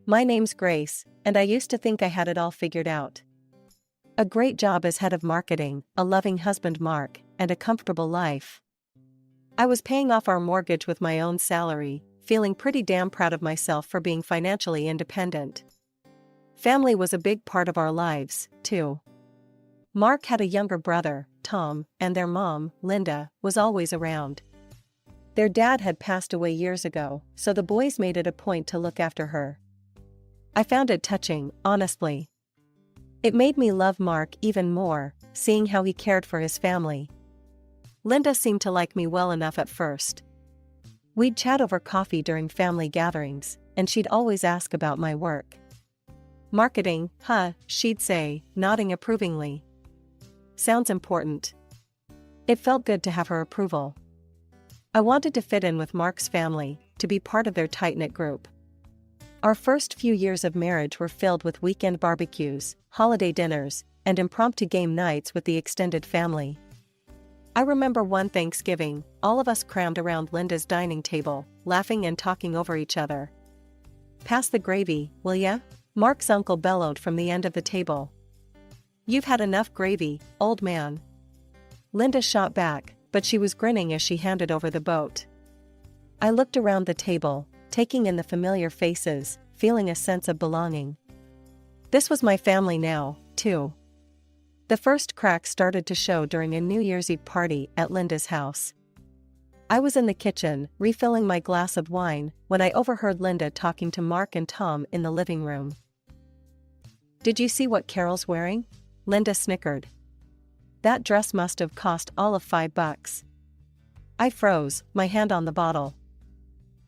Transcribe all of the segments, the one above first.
My name's Grace, and I used to think I had it all figured out. A great job as head of marketing, a loving husband Mark, and a comfortable life. I was paying off our mortgage with my own salary, feeling pretty damn proud of myself for being financially independent. Family was a big part of our lives, too. Mark had a younger brother, Tom, and their mom, Linda, was always around. Their dad had passed away years ago, so the boys made it a point to look after her. I found it touching, honestly. It made me love Mark even more, seeing how he cared for his family. Linda seemed to like me well enough at first. We'd chat over coffee during family gatherings, and she'd always ask about my work. Marketing, huh, she'd say, nodding approvingly. Sounds important. It felt good to have her approval. I wanted to fit in with Mark's family, to be part of their tight-knit group. Our first few years of marriage were filled with weekend barbecues, holiday dinners, and impromptu game nights with the extended family. I remember one Thanksgiving, all of us crammed around Linda's dining table, laughing and talking over each other. "Pass the gravy, will ya?" Mark's uncle bellowed from the end of the table. "You've had enough gravy, old man." Linda shot back, but she was grinning as she handed over the boat. I looked around the table, taking in the familiar faces, feeling a sense of belonging. This was my family now, too. The first cracks started to show during a New Year's Eve party at Linda's house. I was in the kitchen, refilling my glass of wine, when I overheard Linda talking to Mark and Tom in the living room. "Did you see what Carol's wearing?" Linda snickered. "That dress must have cost all of $5. I froze, my hand on the bottle.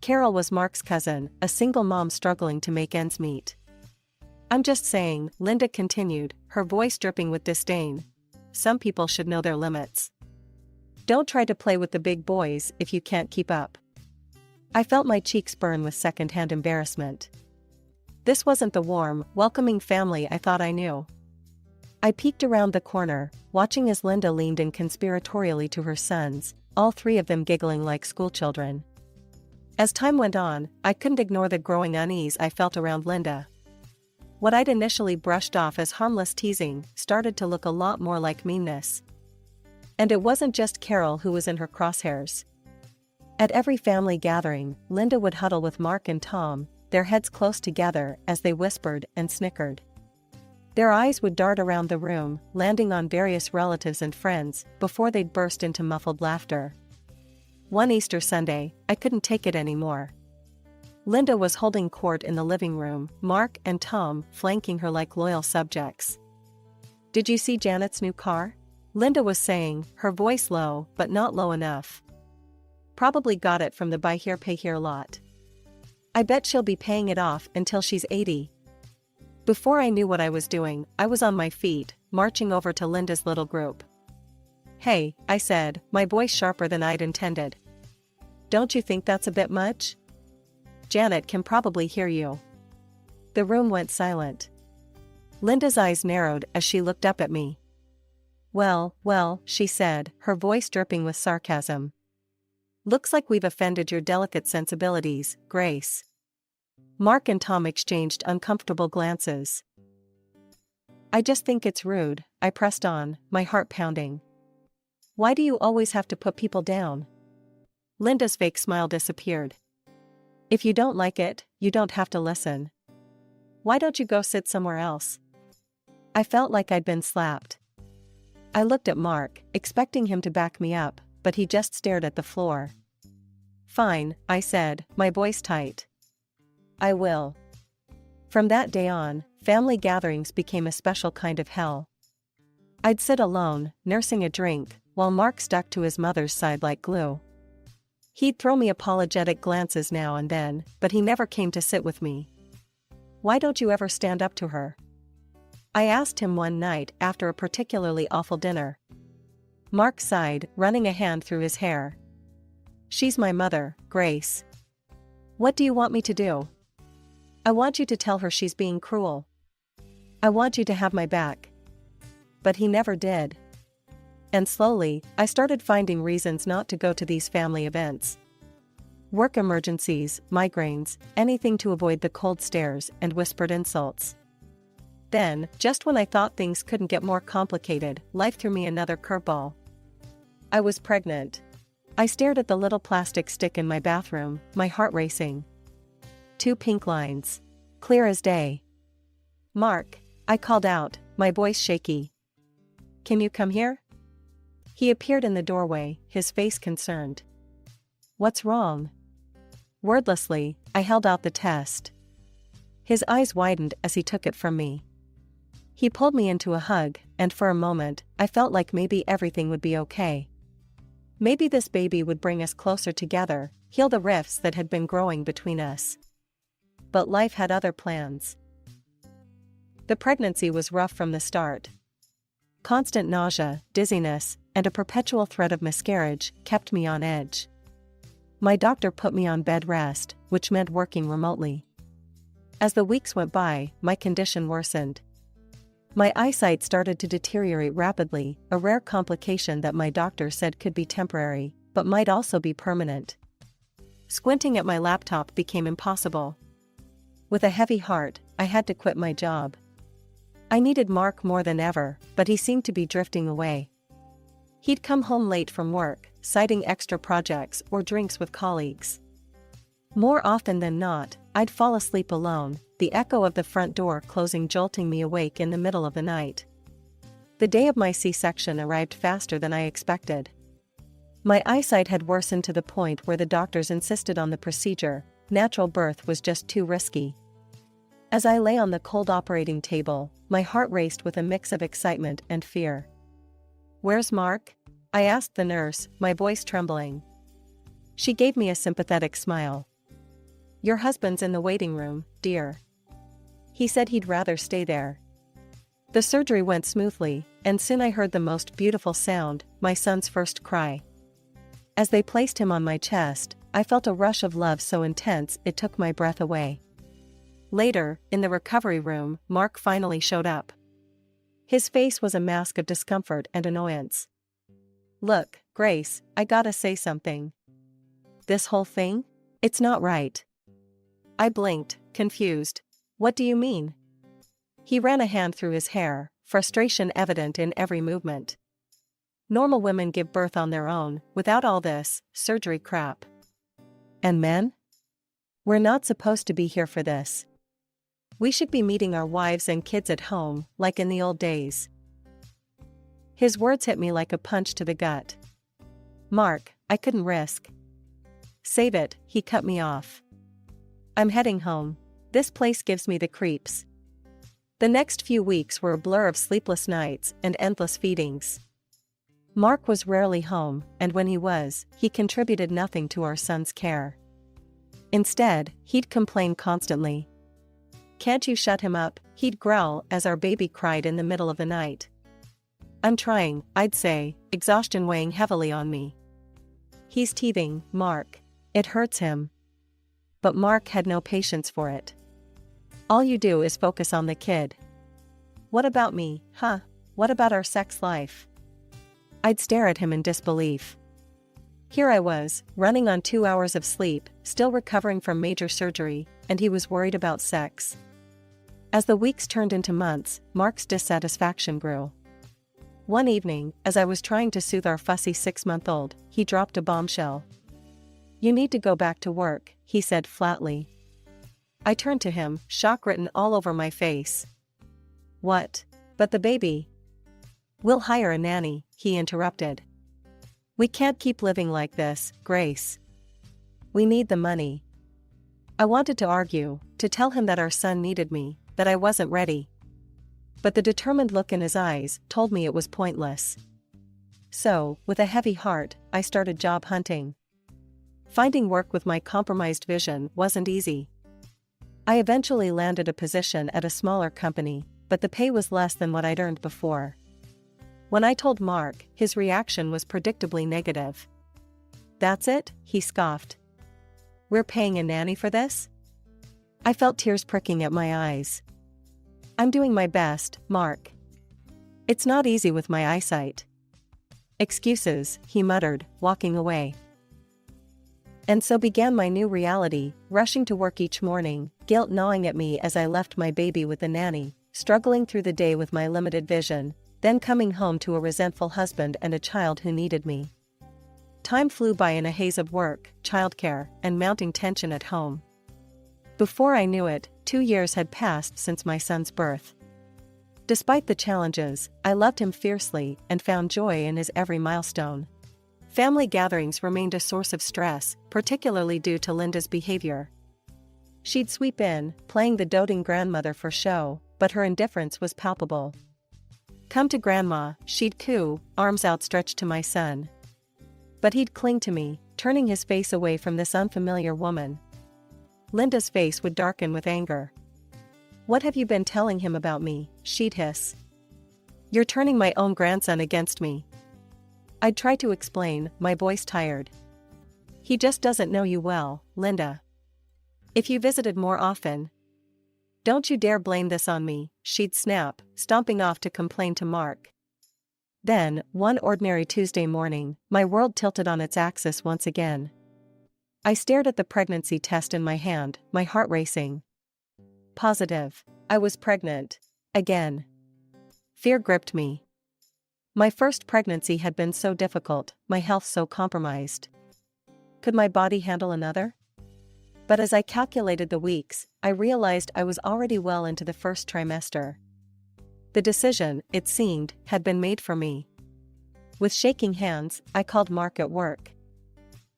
Carol was Mark's cousin, a single mom struggling to make ends meet. "I'm just saying," Linda continued, her voice dripping with disdain. "Some people should know their limits. Don't try to play with the big boys if you can't keep up." I felt my cheeks burn with second-hand embarrassment. This wasn't the warm, welcoming family I thought I knew. I peeked around the corner, watching as Linda leaned in conspiratorially to her sons, all three of them giggling like schoolchildren. As time went on, I couldn't ignore the growing unease I felt around Linda. What I'd initially brushed off as harmless teasing started to look a lot more like meanness. And it wasn't just Carol who was in her crosshairs. At every family gathering, Linda would huddle with Mark and Tom, their heads close together as they whispered and snickered. Their eyes would dart around the room, landing on various relatives and friends, before they'd burst into muffled laughter. One Easter Sunday, I couldn't take it anymore. Linda was holding court in the living room, Mark and Tom flanking her like loyal subjects. "Did you see Janet's new car?" Linda was saying, her voice low, but not low enough. "Probably got it from the buy here pay here lot. I bet she'll be paying it off until she's 80. Before I knew what I was doing, I was on my feet, marching over to Linda's little group. "Hey," I said, my voice sharper than I'd intended. "Don't you think that's a bit much? Janet can probably hear you." The room went silent. Linda's eyes narrowed as she looked up at me. Well, she said, her voice dripping with sarcasm. "Looks like we've offended your delicate sensibilities, Grace." Mark and Tom exchanged uncomfortable glances. "I just think it's rude," I pressed on, my heart pounding. "Why do you always have to put people down?" Linda's fake smile disappeared. "If you don't like it, you don't have to listen. Why don't you go sit somewhere else?" I felt like I'd been slapped. I looked at Mark, expecting him to back me up, but he just stared at the floor. "Fine," I said, my voice tight. "I will." From that day on, family gatherings became a special kind of hell. I'd sit alone, nursing a drink, while Mark stuck to his mother's side like glue. He'd throw me apologetic glances now and then, but he never came to sit with me. "Why don't you ever stand up to her?" I asked him one night after a particularly awful dinner. Mark sighed, running a hand through his hair. "She's my mother, Grace. What do you want me to do?" "I want you to tell her she's being cruel. I want you to have my back." But he never did. And slowly, I started finding reasons not to go to these family events. Work emergencies, migraines, anything to avoid the cold stares and whispered insults. Then, just when I thought things couldn't get more complicated, life threw me another curveball. I was pregnant. I stared at the little plastic stick in my bathroom, my heart racing. 2 pink lines. Clear as day. "Mark," I called out, my voice shaky. "Can you come here?" He appeared in the doorway, his face concerned. "What's wrong?" Wordlessly, I held out the test. His eyes widened as he took it from me. He pulled me into a hug, and for a moment, I felt like maybe everything would be okay. Maybe this baby would bring us closer together, heal the rifts that had been growing between us. But life had other plans. The pregnancy was rough from the start. Constant nausea, dizziness, and a perpetual threat of miscarriage kept me on edge. My doctor put me on bed rest, which meant working remotely. As the weeks went by, my condition worsened. My eyesight started to deteriorate rapidly, a rare complication that my doctor said could be temporary, but might also be permanent. Squinting at my laptop became impossible. With a heavy heart, I had to quit my job. I needed Mark more than ever, but he seemed to be drifting away. He'd come home late from work, citing extra projects or drinks with colleagues. More often than not, I'd fall asleep alone, the echo of the front door closing jolting me awake in the middle of the night. The day of my C-section arrived faster than I expected. My eyesight had worsened to the point where the doctors insisted on the procedure. Natural birth was just too risky. As I lay on the cold operating table, my heart raced with a mix of excitement and fear. "Where's Mark?" I asked the nurse, my voice trembling. She gave me a sympathetic smile. "Your husband's in the waiting room, dear. He said he'd rather stay there." The surgery went smoothly, and soon I heard the most beautiful sound, my son's first cry. As they placed him on my chest, I felt a rush of love so intense it took my breath away. Later, in the recovery room, Mark finally showed up. His face was a mask of discomfort and annoyance. "Look, Grace, I gotta say something. This whole thing? It's not right." I blinked, confused. "What do you mean?" He ran a hand through his hair, frustration evident in every movement. "Normal women give birth on their own, without all this surgery crap. And men? We're not supposed to be here for this. We should be meeting our wives and kids at home, like in the old days." His words hit me like a punch to the gut. "Mark, I couldn't risk." "Save it," he cut me off. "I'm heading home. This place gives me the creeps." The next few weeks were a blur of sleepless nights and endless feedings. Mark was rarely home, and when he was, he contributed nothing to our son's care. Instead, he'd complain constantly. "Can't you shut him up?" he'd growl as our baby cried in the middle of the night. "I'm trying," I'd say, exhaustion weighing heavily on me. "He's teething, Mark. It hurts him." But Mark had no patience for it. "All you do is focus on the kid. What about me, huh? What about our sex life?" I'd stare at him in disbelief. Here I was, running on 2 hours of sleep, still recovering from major surgery, and he was worried about sex. As the weeks turned into months, Mark's dissatisfaction grew. One evening, as I was trying to soothe our fussy 6-month-old, he dropped a bombshell. "You need to go back to work," he said flatly. I turned to him, shock written all over my face. "What? But the baby?" "We'll hire a nanny," he interrupted. "We can't keep living like this, Grace. We need the money." I wanted to argue, to tell him that our son needed me, that I wasn't ready. But the determined look in his eyes told me it was pointless. So, with a heavy heart, I started job hunting. Finding work with my compromised vision wasn't easy. I eventually landed a position at a smaller company, but the pay was less than what I'd earned before. When I told Mark, his reaction was predictably negative. "That's it?" he scoffed. "We're paying a nanny for this?" I felt tears pricking at my eyes. "I'm doing my best, Mark. It's not easy with my eyesight." "Excuses," he muttered, walking away. And so began my new reality, rushing to work each morning, guilt gnawing at me as I left my baby with the nanny, struggling through the day with my limited vision, then coming home to a resentful husband and a child who needed me. Time flew by in a haze of work, childcare, and mounting tension at home. Before I knew it, 2 years had passed since my son's birth. Despite the challenges, I loved him fiercely and found joy in his every milestone. Family gatherings remained a source of stress, particularly due to Linda's behavior. She'd sweep in, playing the doting grandmother for show, but her indifference was palpable. Come to Grandma, she'd coo, arms outstretched to my son. But he'd cling to me, turning his face away from this unfamiliar woman. Linda's face would darken with anger. What have you been telling him about me? She'd hiss. You're turning my own grandson against me. I'd try to explain, my voice tired. He just doesn't know you well, Linda. If you visited more often. Don't you dare blame this on me, she'd snap, stomping off to complain to Mark. Then, one ordinary Tuesday morning, my world tilted on its axis once again. I stared at the pregnancy test in my hand, my heart racing. Positive. I was pregnant. Again. Fear gripped me. My first pregnancy had been so difficult, my health so compromised. Could my body handle another? But as I calculated the weeks, I realized I was already well into the first trimester. The decision, it seemed, had been made for me. With shaking hands, I called Mark at work.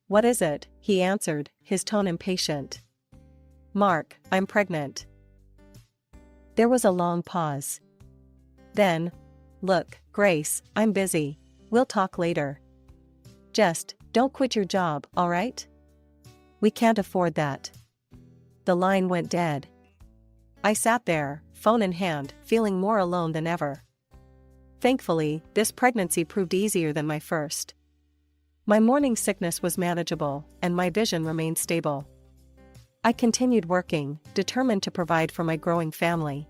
What is it? He answered, his tone impatient. Mark, I'm pregnant. There was a long pause. Then, look, Grace, I'm busy. We'll talk later. Just, don't quit your job, all right? We can't afford that. The line went dead. I sat there, phone in hand, feeling more alone than ever. Thankfully, this pregnancy proved easier than my first. My morning sickness was manageable, and my vision remained stable. I continued working, determined to provide for my growing family.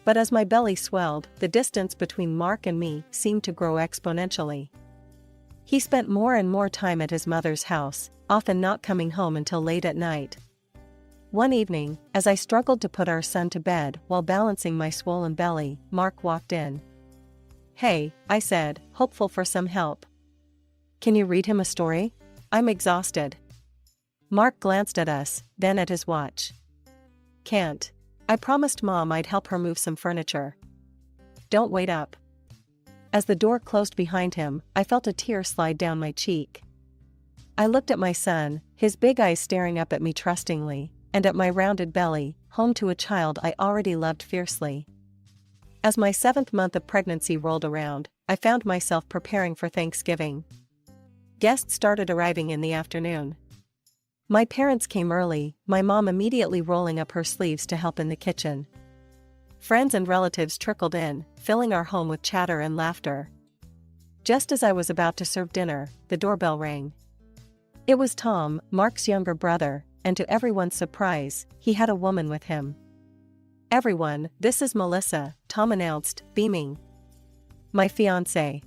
But as my belly swelled, the distance between Mark and me seemed to grow exponentially. He spent more and more time at his mother's house, often not coming home until late at night. One evening, as I struggled to put our son to bed while balancing my swollen belly, Mark walked in. Hey, I said, hopeful for some help. Can you read him a story? I'm exhausted. Mark glanced at us, then at his watch. Can't. I promised Mom I'd help her move some furniture. Don't wait up. As the door closed behind him, I felt a tear slide down my cheek. I looked at my son, his big eyes staring up at me trustingly, and at my rounded belly, home to a child I already loved fiercely. As my 7th month of pregnancy rolled around, I found myself preparing for Thanksgiving. Guests started arriving in the afternoon. My parents came early, my mom immediately rolling up her sleeves to help in the kitchen. Friends and relatives trickled in, filling our home with chatter and laughter. Just as I was about to serve dinner, the doorbell rang. It was Tom, Mark's younger brother, and to everyone's surprise, he had a woman with him. Everyone, this is Melissa, Tom announced, beaming. My fiancé.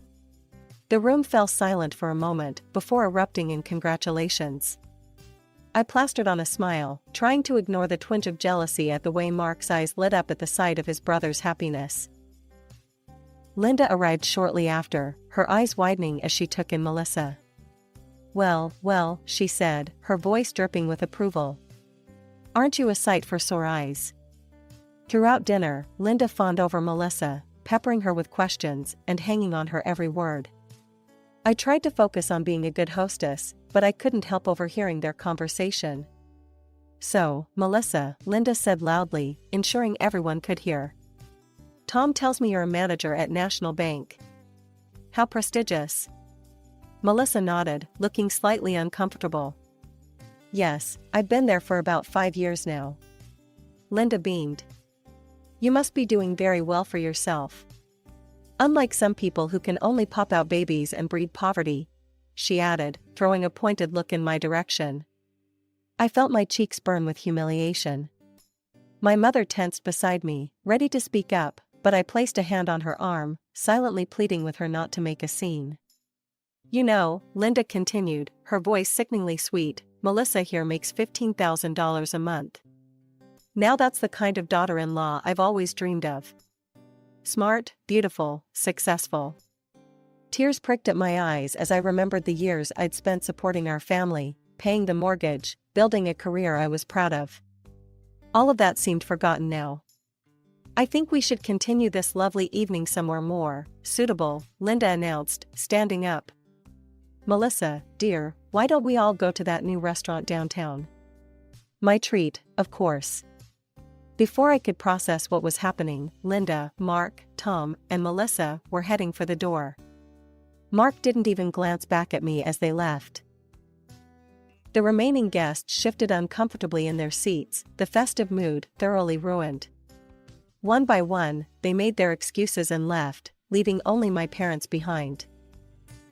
The room fell silent for a moment before erupting in congratulations. I plastered on a smile, trying to ignore the twinge of jealousy at the way Mark's eyes lit up at the sight of his brother's happiness. Linda arrived shortly after, her eyes widening as she took in Melissa. Well, she said, her voice dripping with approval. Aren't you a sight for sore eyes? Throughout dinner, Linda fawned over Melissa, peppering her with questions and hanging on her every word. I tried to focus on being a good hostess, but I couldn't help overhearing their conversation. So, Melissa, Linda said loudly, ensuring everyone could hear. Tom tells me you're a manager at National Bank. How prestigious. Melissa nodded, looking slightly uncomfortable. Yes, I've been there for about 5 years now. Linda beamed. You must be doing very well for yourself. Unlike some people who can only pop out babies and breed poverty, she added, throwing a pointed look in my direction. I felt my cheeks burn with humiliation. My mother tensed beside me, ready to speak up, but I placed a hand on her arm, silently pleading with her not to make a scene. You know, Linda continued, her voice sickeningly sweet, Melissa here makes $15,000 a month. Now that's the kind of daughter-in-law I've always dreamed of. Smart, beautiful, successful. Tears pricked at my eyes as I remembered the years I'd spent supporting our family, paying the mortgage, building a career I was proud of. All of that seemed forgotten now. I think we should continue this lovely evening somewhere more suitable, Linda announced, standing up. Melissa, dear, why don't we all go to that new restaurant downtown? My treat, of course. Before I could process what was happening, Linda, Mark, Tom, and Melissa were heading for the door. Mark didn't even glance back at me as they left. The remaining guests shifted uncomfortably in their seats, the festive mood thoroughly ruined. One by one, they made their excuses and left, leaving only my parents behind.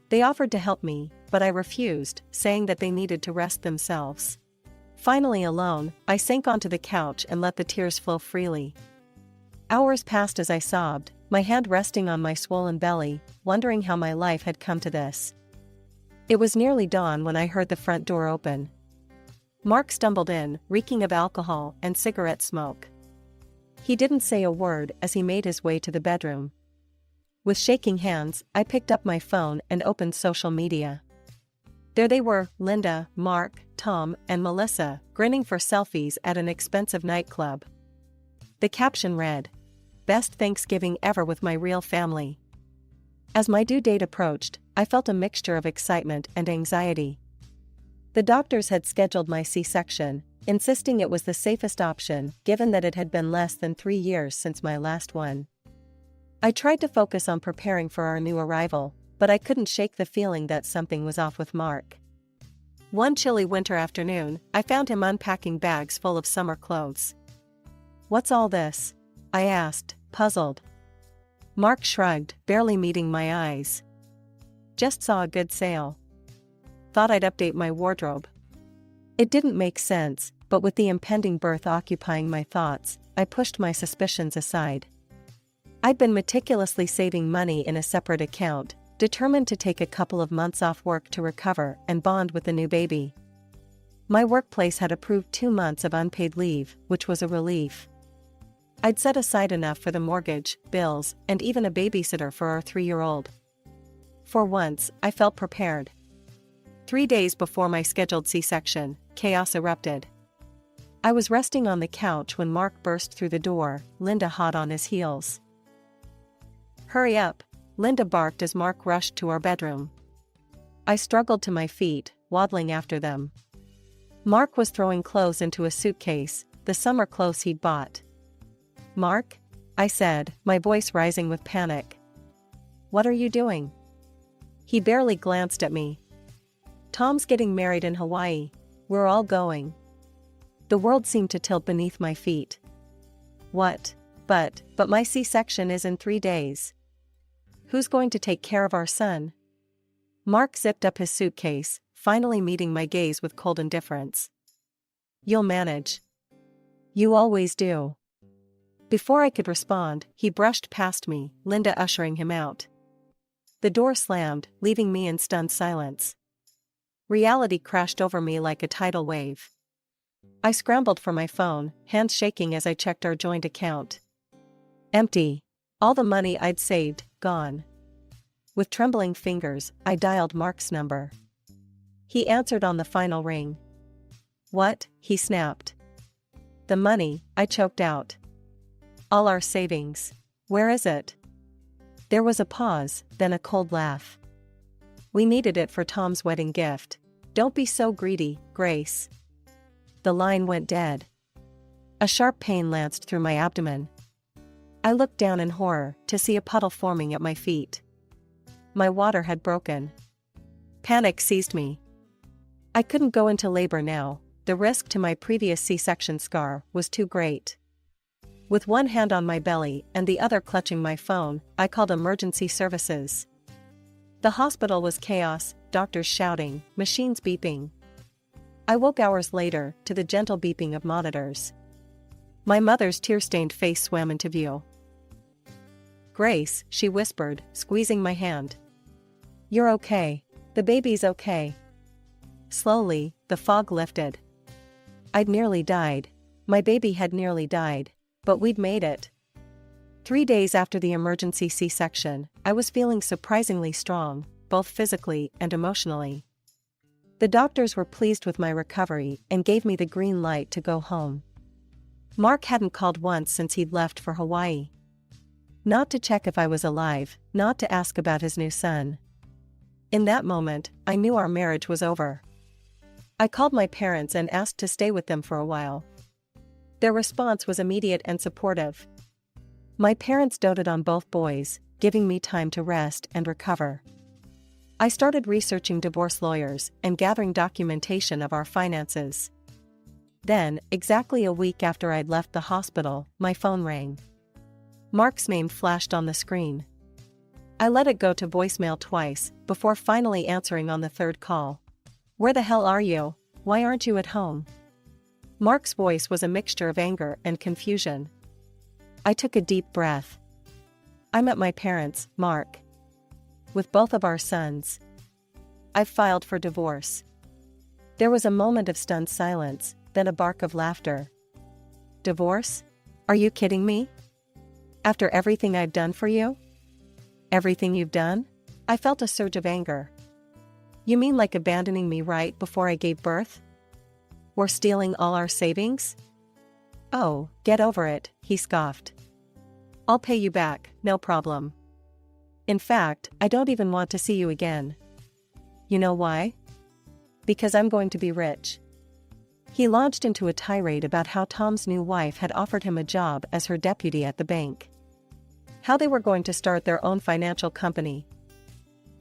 They offered to help me, but I refused, saying that they needed to rest themselves. Finally alone, I sank onto the couch and let the tears flow freely. Hours passed as I sobbed, my hand resting on my swollen belly, wondering how my life had come to this. It was nearly dawn when I heard the front door open. Mark stumbled in, reeking of alcohol and cigarette smoke. He didn't say a word as he made his way to the bedroom. With shaking hands, I picked up my phone and opened social media. There they were, Linda, Mark, Tom, and Melissa, grinning for selfies at an expensive nightclub. The caption read, "Best Thanksgiving ever with my real family." As my due date approached, I felt a mixture of excitement and anxiety. The doctors had scheduled my C-section, insisting it was the safest option given that it had been less than 3 years since my last one. I tried to focus on preparing for our new arrival, but I couldn't shake the feeling that something was off with Mark. One chilly winter afternoon, I found him unpacking bags full of summer clothes. "What's all this?" I asked, puzzled. Mark shrugged, barely meeting my eyes. "Just saw a good sale. Thought I'd update my wardrobe." It didn't make sense, but with the impending birth occupying my thoughts, I pushed my suspicions aside. I'd been meticulously saving money in a separate account, determined to take a couple of months off work to recover and bond with the new baby. My workplace had approved 2 months of unpaid leave, which was a relief. I'd set aside enough for the mortgage, bills, and even a babysitter for our 3-year-old. For once, I felt prepared. 3 days before my scheduled C-section, chaos erupted. I was resting on the couch when Mark burst through the door, Linda hot on his heels. "Hurry up," Linda barked as Mark rushed to our bedroom. I struggled to my feet, waddling after them. Mark was throwing clothes into a suitcase, the summer clothes he'd bought. "Mark?" I said, my voice rising with panic. "What are you doing?" He barely glanced at me. "Tom's getting married in Hawaii. We're all going." The world seemed to tilt beneath my feet. "What? But my C-section is in 3 days. Who's going to take care of our son?" Mark zipped up his suitcase, finally meeting my gaze with cold indifference. "You'll manage. You always do." Before I could respond, he brushed past me, Linda ushering him out. The door slammed, leaving me in stunned silence. Reality crashed over me like a tidal wave. I scrambled for my phone, hands shaking as I checked our joint account. Empty. All the money I'd saved, gone. With trembling fingers, I dialed Mark's number. He answered on the final ring. "What?" he snapped. "The money," I choked out. "All our savings. Where is it?" There was a pause, then a cold laugh. "We needed it for Tom's wedding gift. Don't be so greedy, Grace." The line went dead. A sharp pain lanced through my abdomen. I looked down in horror to see a puddle forming at my feet. My water had broken. Panic seized me. I couldn't go into labor now, the risk to my previous C-section scar was too great. With one hand on my belly and the other clutching my phone, I called emergency services. The hospital was chaos, doctors shouting, machines beeping. I woke hours later to the gentle beeping of monitors. My mother's tear-stained face swam into view. "Grace," she whispered, squeezing my hand. "You're okay. The baby's okay." Slowly, the fog lifted. I'd nearly died. My baby had nearly died. But we'd made it. 3 days after the emergency C-section, I was feeling surprisingly strong, both physically and emotionally. The doctors were pleased with my recovery and gave me the green light to go home. Mark hadn't called once since he'd left for Hawaii. Not to check if I was alive, not to ask about his new son. In that moment, I knew our marriage was over. I called my parents and asked to stay with them for a while. Their response was immediate and supportive. My parents doted on both boys, giving me time to rest and recover. I started researching divorce lawyers and gathering documentation of our finances. Then, exactly a week after I'd left the hospital, my phone rang. Mark's name flashed on the screen. I let it go to voicemail twice, before finally answering on the third call. "Where the hell are you? Why aren't you at home?" Mark's voice was a mixture of anger and confusion. I took a deep breath. "I'm at my parents', Mark. With both of our sons. I've filed for divorce." There was a moment of stunned silence, then a bark of laughter. "Divorce? Are you kidding me? After everything I've done for you?" "Everything you've done?" I felt a surge of anger. "You mean like abandoning me right before I gave birth? Or stealing all our savings?" "Oh, get over it," he scoffed. "I'll pay you back, no problem. In fact, I don't even want to see you again. You know why? Because I'm going to be rich." He launched into a tirade about how Tom's new wife had offered him a job as her deputy at the bank. How they were going to start their own financial company.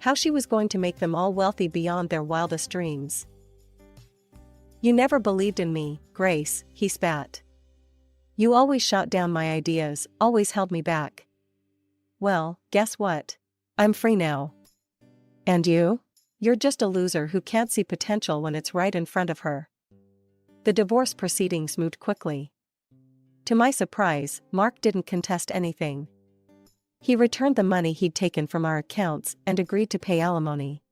How she was going to make them all wealthy beyond their wildest dreams. "You never believed in me, Grace," he spat. "You always shot down my ideas, always held me back. Well, guess what? I'm free now. And you? You're just a loser who can't see potential when it's right in front of her." The divorce proceedings moved quickly. To my surprise, Mark didn't contest anything. He returned the money he'd taken from our accounts and agreed to pay alimony.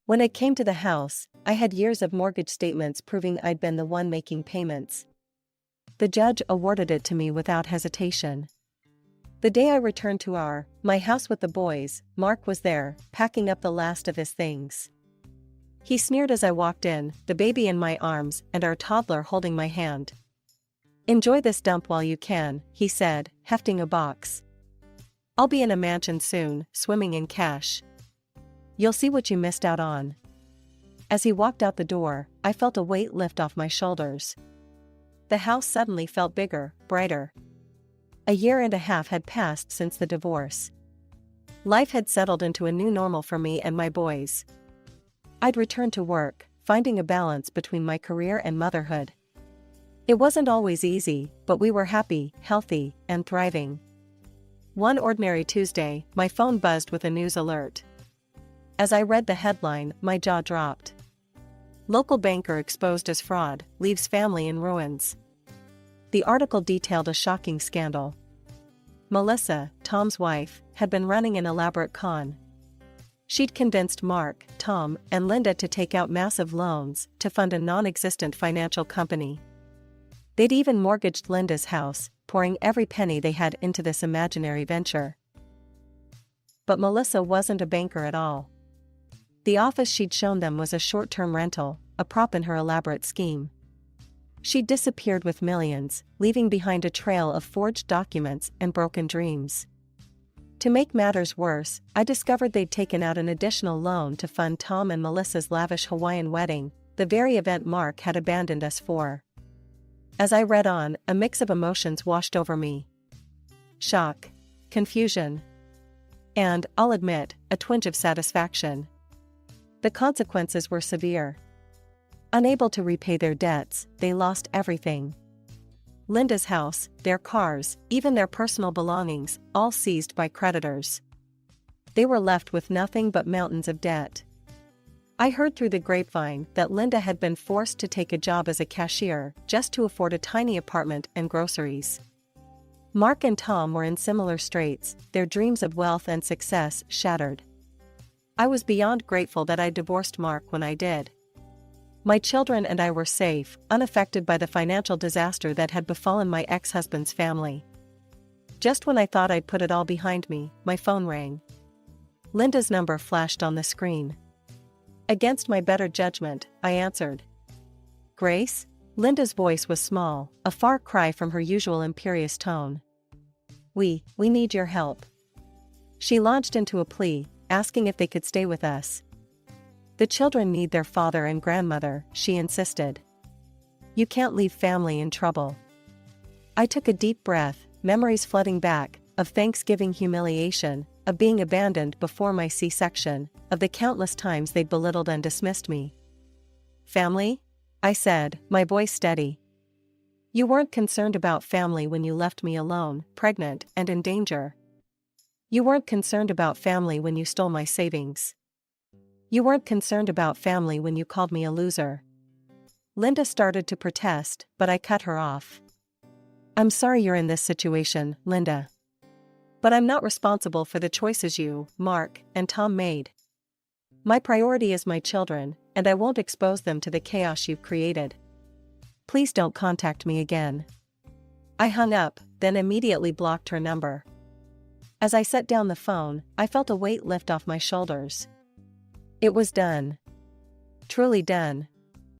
When it came to the house, I had years of mortgage statements proving I'd been the one making payments. The judge awarded it to me without hesitation. The day I returned to my house with the boys, Mark was there, packing up the last of his things. He sneered as I walked in, the baby in my arms and our toddler holding my hand. "Enjoy this dump while you can," he said, hefting a box. "I'll be in a mansion soon, swimming in cash. You'll see what you missed out on." As he walked out the door, I felt a weight lift off my shoulders. The house suddenly felt bigger, brighter. A year and a half had passed since the divorce. Life had settled into a new normal for me and my boys. I'd returned to work, finding a balance between my career and motherhood. It wasn't always easy, but we were happy, healthy, and thriving. One ordinary Tuesday, my phone buzzed with a news alert. As I read the headline, my jaw dropped. "Local banker exposed as fraud, leaves family in ruins." The article detailed a shocking scandal. Melissa, Tom's wife, had been running an elaborate con. She'd convinced Mark, Tom, and Linda to take out massive loans to fund a non-existent financial company. They'd even mortgaged Linda's house, pouring every penny they had into this imaginary venture. But Melissa wasn't a banker at all. The office she'd shown them was a short-term rental, a prop in her elaborate scheme. She'd disappeared with millions, leaving behind a trail of forged documents and broken dreams. To make matters worse, I discovered they'd taken out an additional loan to fund Tom and Melissa's lavish Hawaiian wedding, the very event Mark had abandoned us for. As I read on, a mix of emotions washed over me. Shock, confusion, and, I'll admit, a twinge of satisfaction. The consequences were severe. Unable to repay their debts, they lost everything. Linda's house, their cars, even their personal belongings, all seized by creditors. They were left with nothing but mountains of debt. I heard through the grapevine that Linda had been forced to take a job as a cashier just to afford a tiny apartment and groceries. Mark and Tom were in similar straits, their dreams of wealth and success shattered. I was beyond grateful that I divorced Mark when I did. My children and I were safe, unaffected by the financial disaster that had befallen my ex-husband's family. Just when I thought I'd put it all behind me, my phone rang. Linda's number flashed on the screen. Against my better judgment, I answered. Grace? Linda's voice was small, a far cry from her usual imperious tone. We need your help. She launched into a plea, asking if they could stay with us. The children need their father and grandmother, she insisted. You can't leave family in trouble. I took a deep breath, memories flooding back, of Thanksgiving humiliation, of being abandoned before my C-section, of the countless times they'd belittled and dismissed me. Family? I said, my voice steady. You weren't concerned about family when you left me alone, pregnant, and in danger. You weren't concerned about family when you stole my savings. You weren't concerned about family when you called me a loser. Linda started to protest, but I cut her off. I'm sorry you're in this situation, Linda. But I'm not responsible for the choices you, Mark, and Tom made. My priority is my children, and I won't expose them to the chaos you've created. Please don't contact me again. I hung up, then immediately blocked her number. As I set down the phone, I felt a weight lift off my shoulders. It was done. Truly done.